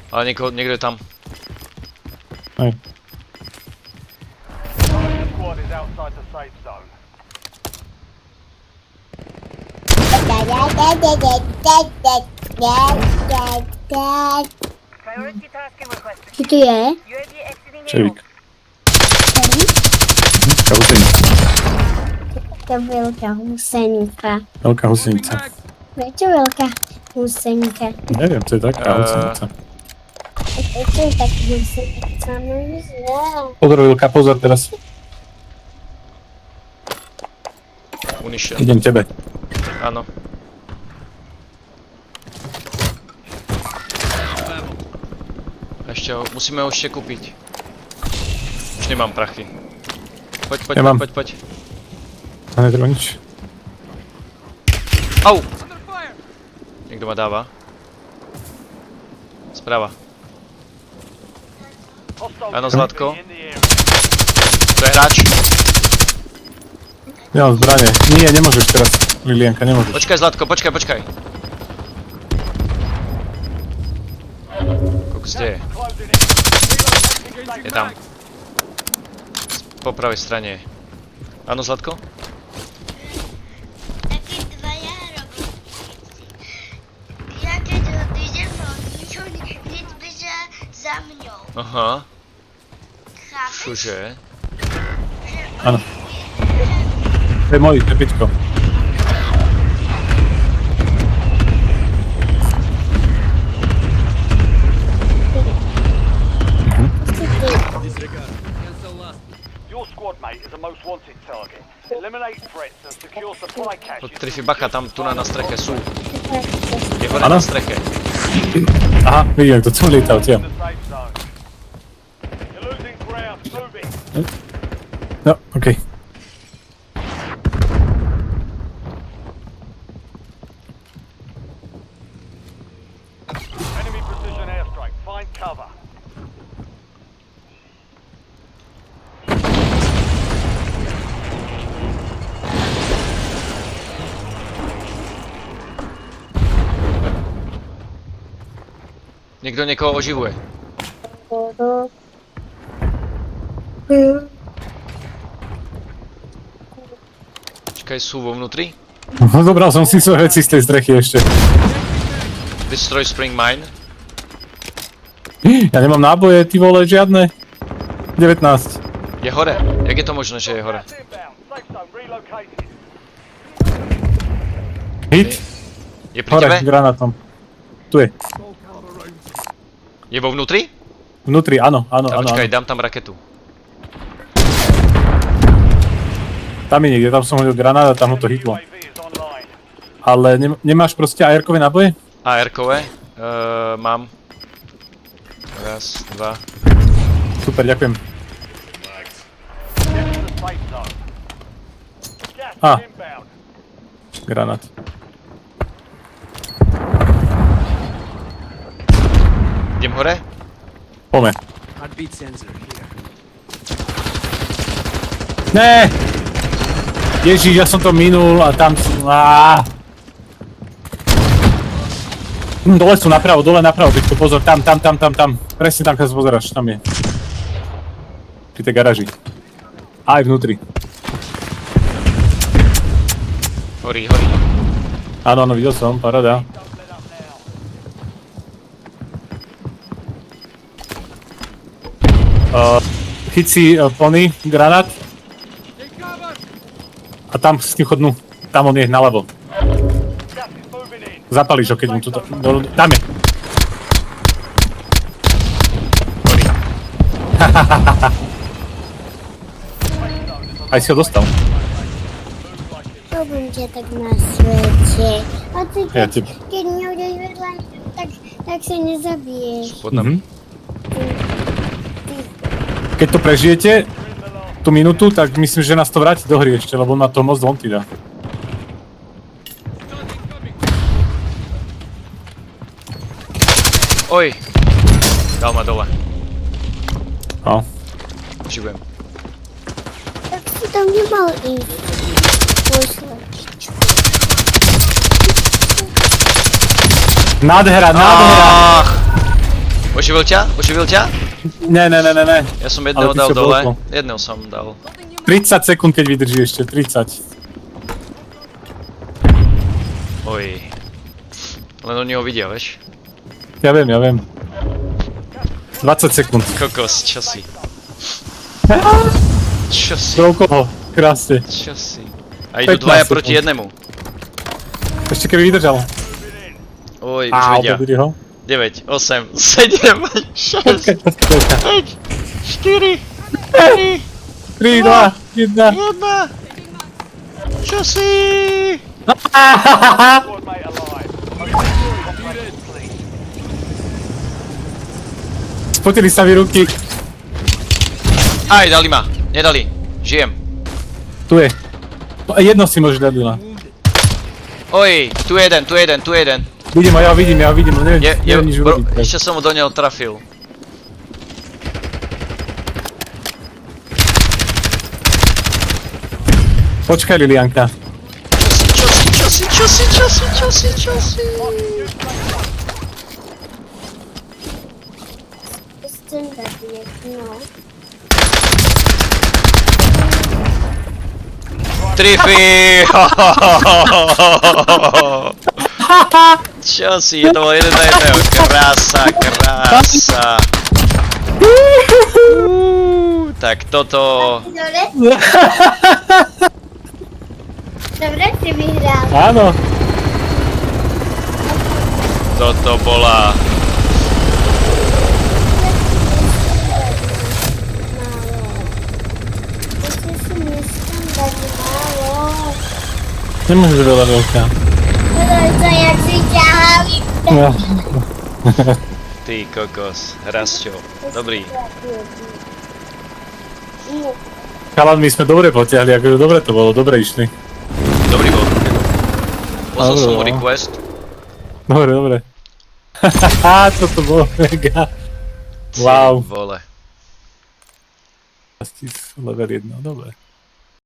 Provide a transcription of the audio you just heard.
Ale niekto je tam. Hej. Squad is outside the safe zone. Priority tasking requested. Kto tu je? UAV exiting the Čevík. AO. Husenica. To veľká husenka. Veľká husenica. Prečo veľká husenka? Neviem, to je taká husenica. Prečo je tak husenica? No neznám. Pozor, Vilka, pozor teraz. Unišiel. Idem tebe. Áno. Musíme ho ešte kúpiť. Už nemám prachy. Poď. A netreba nič. Au! Niekto ma dáva. Sprava. Áno, Zlatko. To je hráč. Nemám zbranie. Nie, nemôžeš teraz, Lilienka, nemôžeš. Počkaj, Zlatko, počkaj. Koľko ste je? Je tam. Po pravej strane je. Áno, Zlatko? Takí dvaja robotníci. Ja keď odídem od nich, oni hneď bežia za mňou. Aha. Chápeš? Čože? Áno. To je môj, to je Pičko. Your squad mate is a most wanted target. Eliminate threats and secure supply caches. Trify bacha, tam tu na streche sú. Je hore Áno? na streche. Aha, vidím, kto som lietal, tiam. The safe zone. You're losing ground. Moving. No, okej. Enemy precision airstrike. Find cover. Niekto niekoho oživuje. Čakaj, sú vo vnútri? No, zobral som si svoje veci z tej strechy ešte. Destroy spring mine. Ja nemám náboje, ty vole, žiadne. 19. Je hore. Jak je to možné, že je hore? Gas inbound. Safe zone relocated. Hit. Je pri Hore, tebe? granátom. Tu je. Je vo vnútri? Vnútri, áno, áno, áno. Počkaj, dám tam raketu. Tam je niekde, tam som hodil granát a tam ho to hitlo. UAV is online. Ale nemáš proste AR-kové náboje? AR-kové? Mám. Raz, dva. Super, ďakujem. Get to the safe zone. Gas Ah. is inbound. Granát. Idem hore? Poďme. Heartbeat sensor here. Né! Ježiš, ja som to minul a tam som... Dole sú napravo, Peťko, pozor, tam. Presne tam, keď sa pozeráš, tam je. Pri tej garáži. Aj vnútri. Horí. Áno, videl som, paráda. Chyť si plný granát. A tam s tým chodnú. Tam on je naľavo. Gas is moving in. Zapalíš ho, keď mu tu... Tam je. Horí. Aj si ho dostal. To bude tak na svete. A ty Ja keď mňa budeš vedľa, tak sa nezabiješ. Pod nami. Keď to prežijete, tú minútu, tak myslím, že nás to vráti do hry ešte, lebo on má to moc vonty dá. Oj! Dal ma dole. No. Živujem. Tak si tam nemal ísť. Pošle. Nádhera! Ach! Oživil ťa? Ne. Ja som Ale jedného ty dal si ho dole. blokol. Jedného som dal. 30 sekúnd, keď vydrží ešte, 30. Oj. Len oni ho vidia, vieš? Ja viem. 20 sekúnd. Kokos, čo si? Čo si? Koľko? Krásne. Čo si? A idú 15 dvaja sekúnd. proti jednému. Ešte keby vydržal. Oj, už Á, vedia. pobili ho. 9, 8, 7, 6, Počkaj, 5, 4, 3, 3, 2, 1. 1. Čo si? Squad mate alive. Operation complete. Spotili sa mi ruky. Aj, dali ma. Nedali. Žijem. Tu je. Jedno si môžeš dať, Dila. Oj, tu jeden. Vidím ho, ja ho vidím, neviem, neviem nič Bro, urobiť. ešte som mu do neho trafil. Počkaj, Lilianka. Čo si? Jestem zabieg, no. Trify! Čo si? To bol 1 na 1. Krása. Tak toto... Dobre? Dobre si vyhral. Áno. Toto bola... Ešte si myslím dať málo. Nemôžeš veľa veľká. To jak si ťahali. No. Ty kokos, Rasťo. Dobrý. Chalan, my sme dobre potiahli, akože dobre to bolo, dobre išli. Dobrý bol. Poslal som mu Dobre, no. request. Dobre. Haha, toto bolo mega. Wow. Ty vole. Level 1, dobre.